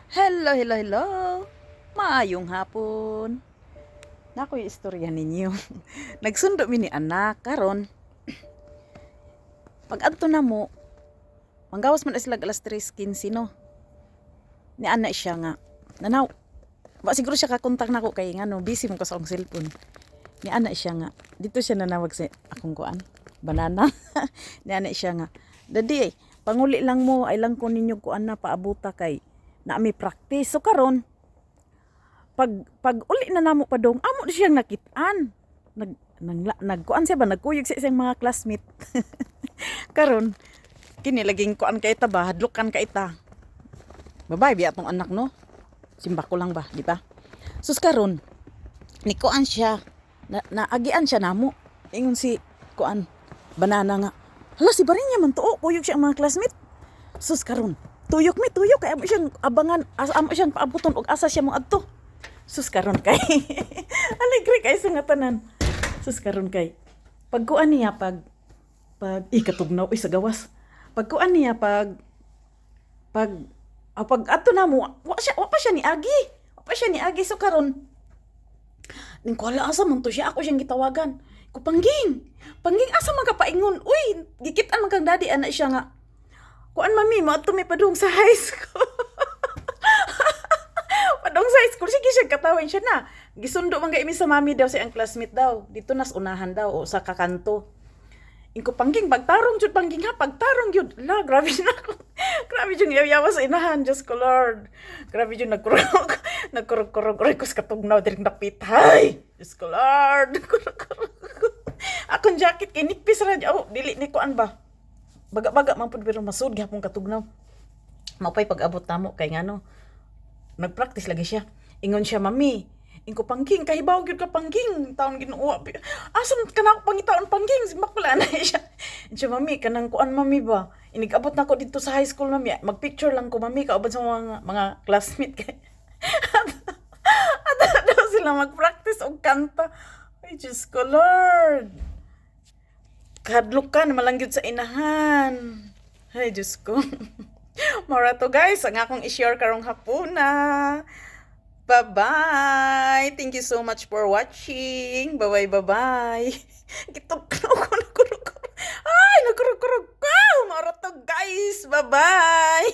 Hello, hello, hello. Maayong hapon. Nakoy istorya ninyo. Nagsundo mi ni anak karon. Pag adto na mo, manggawas man na sila alas 3:15 no. Ni ana siya nga. Nanaw. Wa siguro siya kakontak nako kay ngano busy mo ko sa akong cellphone. Ni ana siya nga. Dito siya nanawag sa akong kuan. Banana. Ni ana siya nga. Dadi, panguli lang mo ay lang ko ninyo kuan na paabuta kay na mi practice. So karon pag uli na namo pa dong amo siyang nakitaan nagkuan siya ba nagkuyog siya siyang mga classmate karon kini laging kuan kay ta ba hadlokan kay ta babay biya tong anak no simba ko lang ba di ba sus karon ni kuan siya naagian siya namo ingon si kuan banana nga hala si Barinya man tuo kuyog siya ang mga classmate sus karon tuyok kay amo siyang abangan amo siyang paabuton og asa siya mo adto sus karon kay alegre kay sa nga tanan sus karon kay pagkuan niya pag ikatugnaw sa gawas pagkuan niya pag ato na mo wa pa siya ni agi so karon ning wala asa man to siya ako siyang gitawagan ko pangging asa man ka paingon uy gikit-an man kang daddy ana siya nga kuan mami mo ato mi padung sa high school padung sa high school sige siya katawin siya na gisundo man kay mi sa mami daw sa ang classmate daw dito nas unahan daw o sa kakanto ingko pangging pagtarong jud pangging ha pagtarong jud la grabe na ako grabe jud yawa sa inahan just ko lord grabe jud nagkurog ko sa katugnaw direk napitay just ko lord akong jacket kay nipis ra oh dili ni kuan ba baga man pud pero masud gyapon katugnaw mapay pag-abot namo kay ngano nagpractice lagi siya ingon siya mami ingko pangging kahibaw gyud ka pangging taon Ginoo asa kana pangitaon pangging simakula na siya mami kanang kuan mami ba inig-abot nako dito sa high school mami magpicture lang ko mami kaubad sa mga classmate kay at daw sila magpractice og kanta ay Diyos ko Lord kadlukan malangyod sa inahan ay Diyos ko mora to guys ang akong i-share karong hapuna. Bye-bye. Thank you so much for watching. Bye-bye. Gitok ay nakurog-kurog. Mora to guys. Bye-bye.